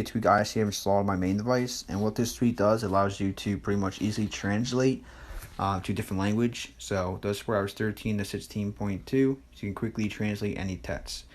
tweak I have installed on my main device, and what this tweak does, it allows you to pretty much easily translate to different language. So those for iOS 13 to 16.2, so you can quickly translate any text.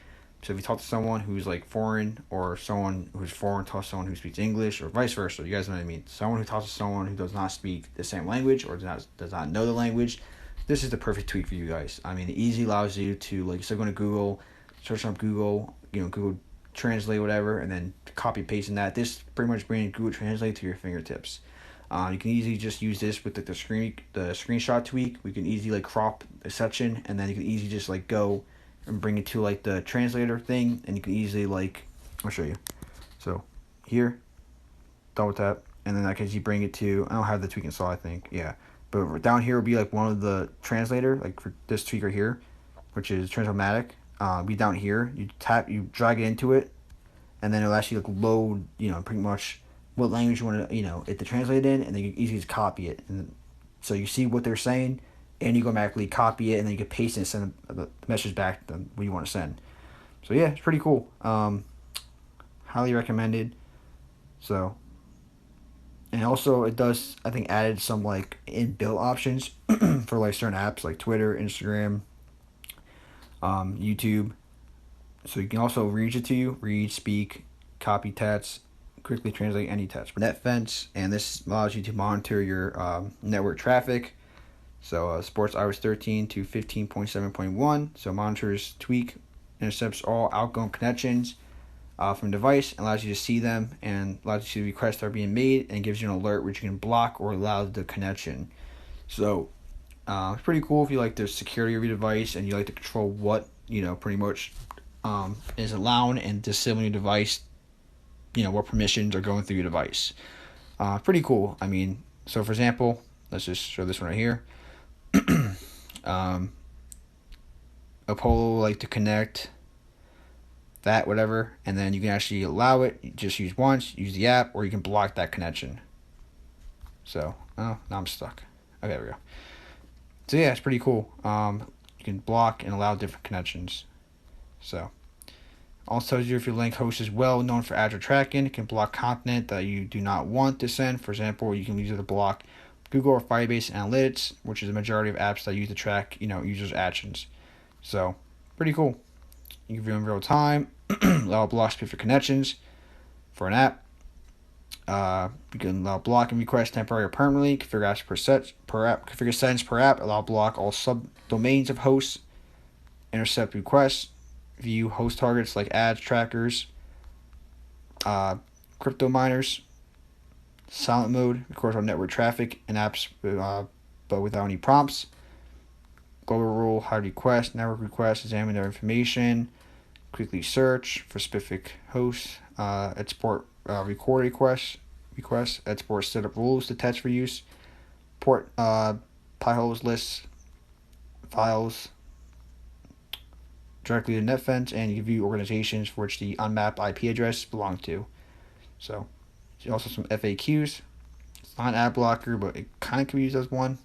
So if you talk to someone who's like foreign, or someone who's foreign talks to someone who speaks English, or vice versa, you guys know what I mean. Someone who talks to someone who does not speak the same language or does not know the language, this is the perfect tweak for you guys. I mean, it easily allows you to, like, instead of going to Google, search up Google, Google Translate, whatever, and then copy pasting that. This pretty much brings Google Translate to your fingertips. You can easily just use this with the screenshot tweak. We can easily like crop a section, and then you can easily just like go and bring it to like the translator thing, and you can easily like, I'll show you. So here, double tap, and then I can easily bring it to, I don't have the tweak installed, I think, yeah. But down here will be like one of the translator, like for this tweak right here, which is Translate-O-Matic. Be down here, you drag it into it, and then it'll actually like load, pretty much what language you want to, it to translate in, and then you can easily just copy it. And so you see what they're saying, and you can automatically copy it, and then you can paste it and send the message back to them what you want to send. So yeah, it's pretty cool. Highly recommended. So, and also it does, I think, added some like inbuilt options for like certain apps like Twitter, Instagram, YouTube. So you can also read, speak, copy text, quickly translate any text. NetFence, and this allows you to monitor your network traffic. So supports iOS 13 to 15.7.1. So monitors, tweak, intercepts all outgoing connections from the device, and allows you to see them, and allows you to see requests that are being made, and gives you an alert which you can block or allow the connection. So it's pretty cool if you like the security of your device and you like to control what pretty much is allowed and disabling your device. What permissions are going through your device. Pretty cool. I mean, so for example, let's just show this one right here. Apollo like to connect that, whatever, and then you can actually allow it. You just use once, use the app, or you can block that connection. So, now I'm stuck. Okay, there we go. So yeah, it's pretty cool. You can block and allow different connections. So, also tells you if your link host is well known for Azure tracking. It can block content that you do not want to send. For example, you can use it to block Google or Firebase Analytics, which is the majority of apps that use to track, users' actions. So, pretty cool. You can view in real time. Allow block specific connections for an app. You can allow blocking requests temporarily or permanently. Configure apps per app. Configure settings per app. Allow block all subdomains of hosts. Intercept requests. View host targets like ads, trackers, crypto miners. Silent mode records our network traffic and apps, but without any prompts. Global rule, hide requests, network requests, examine their information. Quickly search for specific hosts. Export record requests. Export setup rules to test for use. Port potholes lists files directly to NetFence, and you can view organizations for which the unmapped IP address belong to. So, there's also some FAQs. It's not an ad blocker, but it kind of can be used as one.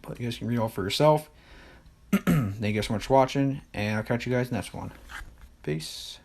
But you guys can read all for yourself. Thank you guys so much for watching, and I'll catch you guys next one. Peace.